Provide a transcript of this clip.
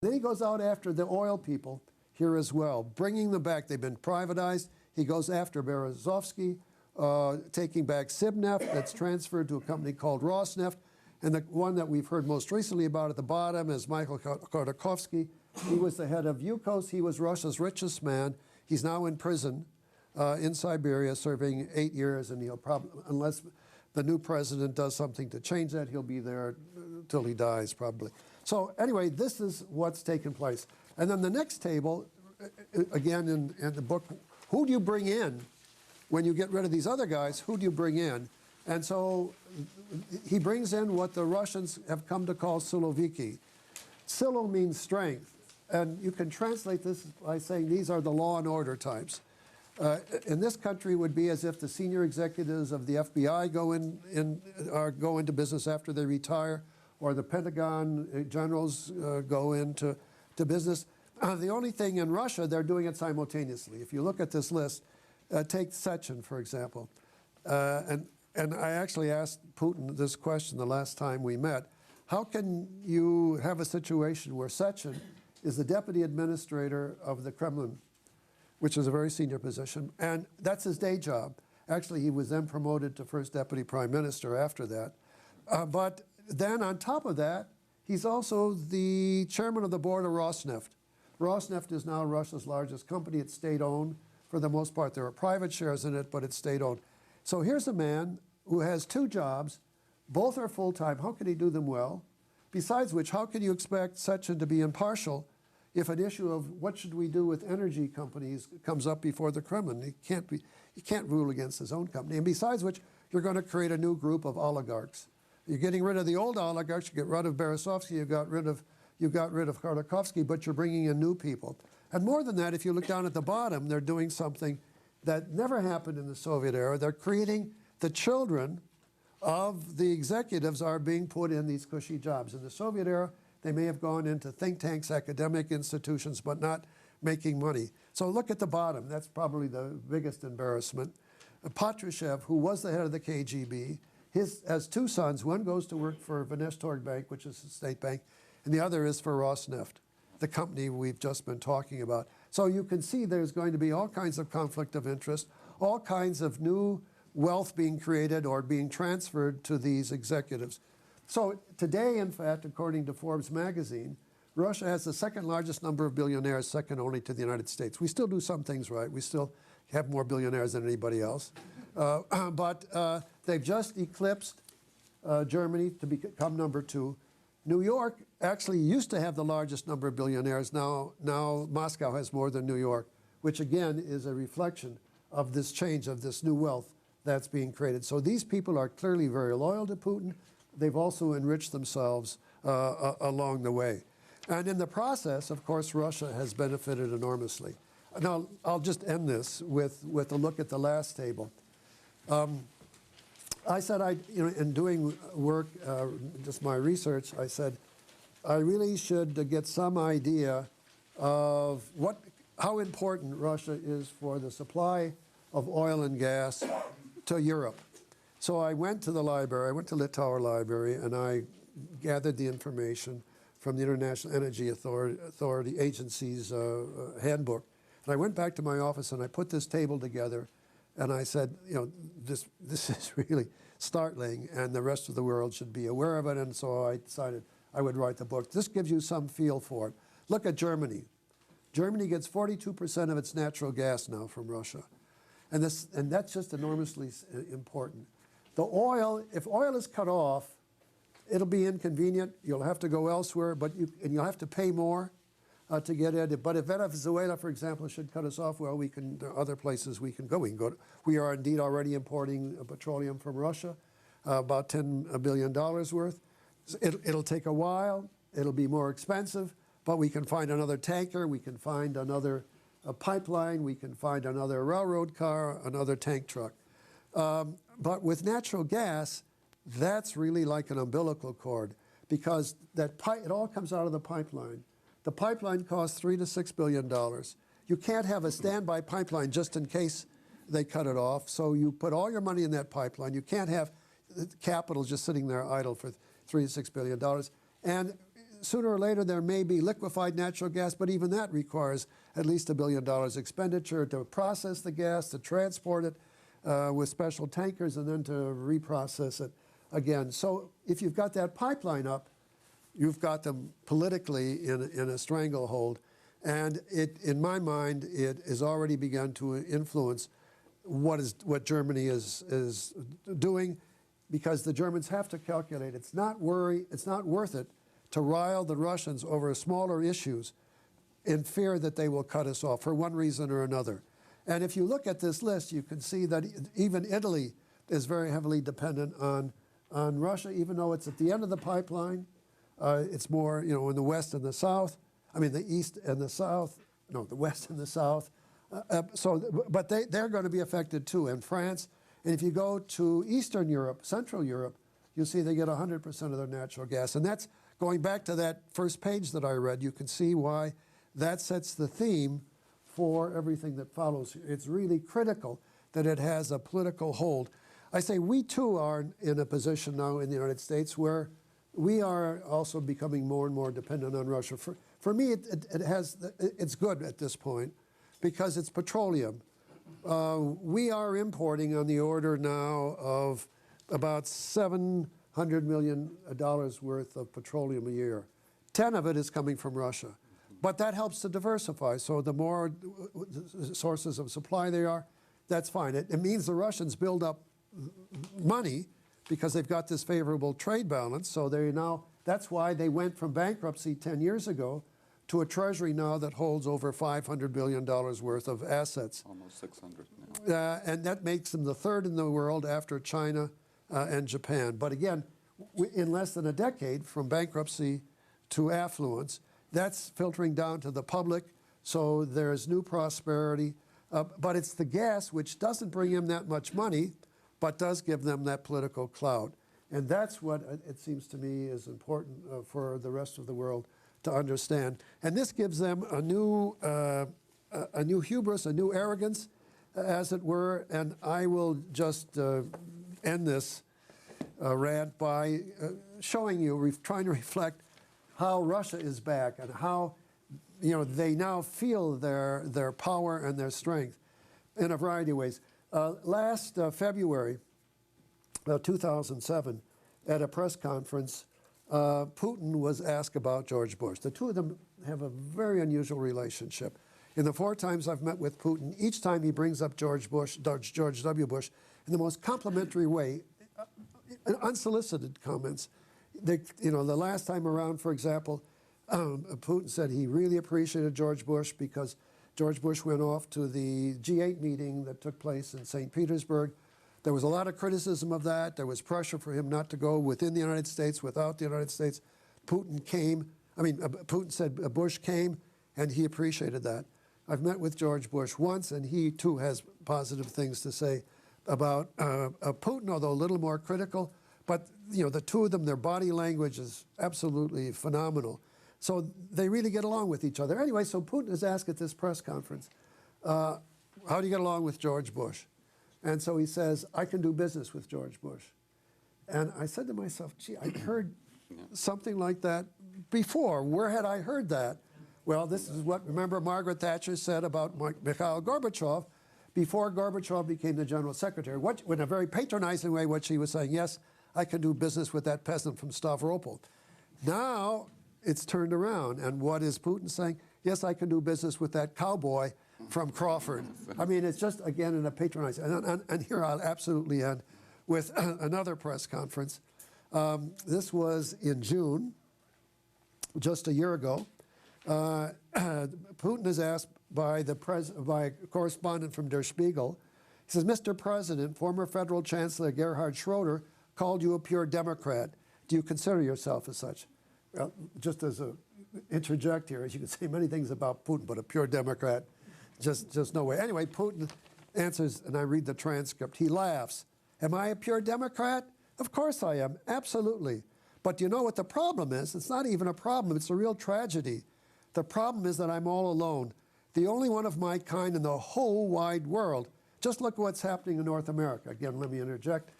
Then he goes out after the oil people here as well, bringing them back. They've been privatized. He goes after Berezovsky, taking back Sibneft, that's transferred to a company called Rosneft. And the one that we've heard most recently about at the bottom is Michael Khodorkovsky. He was the head of Yukos. He was Russia's richest man. He's now in prison in Siberia, serving 8 years, and he'll probably, unless the new president does something to change that, he'll be there till he dies, probably. So anyway, this is what's taken place. And then the next table, again in the book, who do you bring in when you get rid of these other guys? Who do you bring in? And so he brings in what the Russians have come to call Siloviki. Silo means strength. And you can translate this by saying these are the law and order types. In this country, it would be as if the senior executives of the FBI go into business after they retire, or the Pentagon generals go into business. The only thing in Russia, they're doing it simultaneously. If you look at this list, take Sechin, for example. And I actually asked Putin this question the last time we met. How can you have a situation where Sechin is the deputy administrator of the Kremlin, which is a very senior position, and that's his day job. Actually, he was then promoted to first deputy prime minister after that. But then on top of that, he's also the chairman of the board of Rosneft. Rosneft is now Russia's largest company. It's state-owned for the most part. There are private shares in it, but it's state-owned. So here's a man who has two jobs. Both are full-time. How can he do them well? Besides which, how can you expect Sechin to be impartial if an issue of what should we do with energy companies comes up before the Kremlin? He can't rule against his own company. And besides which, you're going to create a new group of oligarchs. You're getting rid of the old oligarchs. You get rid of Berezovsky. You got rid of Khodorkovsky, but you're bringing in new people. And more than that, if you look down at the bottom, they're doing something that never happened in the Soviet era. They're creating the children of the executives are being put in these cushy jobs. In the Soviet era, they may have gone into think tanks, academic institutions, but not making money. So look at the bottom. That's probably the biggest embarrassment. Patrushev, who was the head of the KGB, has two sons. One goes to work for Veneshtorg Bank, which is a state bank, and the other is for Rosneft, the company we've just been talking about. So you can see there's going to be all kinds of conflict of interest, all kinds of new wealth being created or being transferred to these executives. So today, in fact, according to Forbes magazine, Russia has the second largest number of billionaires, second only to the United States. We still do some things right. We still have more billionaires than anybody else. But they've just eclipsed Germany to become number 2. New York actually used to have the largest number of billionaires. Now Moscow has more than New York, which again is a reflection of this change, of this new wealth that's being created. So these people are clearly very loyal to Putin. They've also enriched themselves along the way. And in the process, of course, Russia has benefited enormously. Now, I'll just end this with a look at the last table. I said, in doing work, just my research, I said, I really should get some idea of how important Russia is for the supply of oil and gas to Europe. So I went to the library, I went to Litauer Library, and I gathered the information from the International Energy Authority Agency's handbook. And I went back to my office and I put this table together, and I said, this is really startling, and the rest of the world should be aware of it. And so I decided I would write the book. This gives you some feel for it. Look at Germany. Germany gets 42% of its natural gas now from Russia. And that's just enormously important. The oil, if oil is cut off, it'll be inconvenient. You'll have to go elsewhere, and you'll have to pay more to get it. But if Venezuela, for example, should cut us off, well, there are other places we can go. We are indeed already importing petroleum from Russia, about $10 billion worth. It'll take a while. It'll be more expensive, but we can find another tanker. We can find another pipeline. We can find another railroad car, another tank truck. But with natural gas, that's really like an umbilical cord, because it all comes out of the pipeline. The pipeline costs $3 to $6 billion. You can't have a standby pipeline just in case they cut it off. So you put all your money in that pipeline. You can't have capital just sitting there idle for $3 to $6 billion. And sooner or later there may be liquefied natural gas, but even that requires at least $1 billion expenditure to process the gas, to transport it with special tankers, and then to reprocess it again. So if you've got that pipeline up, you've got them politically in a stranglehold. And in my mind, it has already begun to influence what Germany is doing, because the Germans have to calculate it's not worth it to rile the Russians over smaller issues in fear that they will cut us off for one reason or another. And if you look at this list, you can see that even Italy is very heavily dependent on Russia, even though it's at the end of the pipeline. It's more, in the west and the south. I mean, the east and the south. No, the west and the south. But they're going to be affected too, and France. And if you go to Eastern Europe, Central Europe, you'll see they get 100% of their natural gas. And that's going back to that first page that I read. You can see why that sets the theme for everything that follows. It's really critical that it has a political hold. I say we too are in a position now in the United States where we are also becoming more and more dependent on Russia. For me, it's good at this point because it's petroleum. We are importing on the order now of about $700 million worth of petroleum a year. 10 of it is coming from Russia. But that helps to diversify. So the more sources of supply there are, that's fine. It means the Russians build up money because they've got this favorable trade balance. So that's why they went from bankruptcy 10 years ago to a treasury now that holds over $500 billion worth of assets. Almost 600 now. And that makes them the third in the world after China and Japan. But again, in less than a decade, from bankruptcy to affluence, that's filtering down to the public. So there's new prosperity. But it's the gas which doesn't bring in that much money, but does give them that political clout. And that's what it seems to me is important for the rest of the world to understand. And this gives them a new hubris, a new arrogance, as it were. And I will just end this rant by showing you, trying to reflect how Russia is back and how they now feel their power and their strength in a variety of ways. Last February 2007, at a press conference, Putin was asked about George Bush. The two of them have a very unusual relationship. In the 4 times I've met with Putin, each time he brings up George W. Bush, in the most complimentary way, unsolicited comments. The last time around, for example, Putin said he really appreciated George Bush because George Bush went off to the G8 meeting that took place in St. Petersburg. There was a lot of criticism of that. There was pressure for him not to go within the United States, without the United States. Putin said Bush came, and he appreciated that. I've met with George Bush once, and he too has positive things to say about Putin, although a little more critical. But the two of them, their body language is absolutely phenomenal. So they really get along with each other. Anyway, so Putin is asked at this press conference, how do you get along with George Bush? And so he says, I can do business with George Bush. And I said to myself, gee, I'd heard something like that before. Where had I heard that? Well, this is what, remember, Margaret Thatcher said about Mikhail Gorbachev before Gorbachev became the general secretary. In a very patronizing way, what she was saying, yes, I can do business with that peasant from Stavropol. Now it's turned around. And what is Putin saying? Yes, I can do business with that cowboy from Crawford. I mean, it's just, again, in a patronizing. And here I'll absolutely end with another press conference. This was in June, just a year ago. Putin is asked by a correspondent from Der Spiegel. He says, Mr. President, former federal chancellor Gerhard Schroeder called you a pure Democrat. Do you consider yourself as such? Well, just as a interject here, as you can say many things about Putin, but a pure Democrat, just no way. Anyway, Putin answers, and I read the transcript. He laughs. Am I a pure Democrat? Of course I am, absolutely. But do you know what the problem is? It's not even a problem, it's a real tragedy. The problem is that I'm all alone, the only one of my kind in the whole wide world. Just look what's happening in North America. Again, let me interject.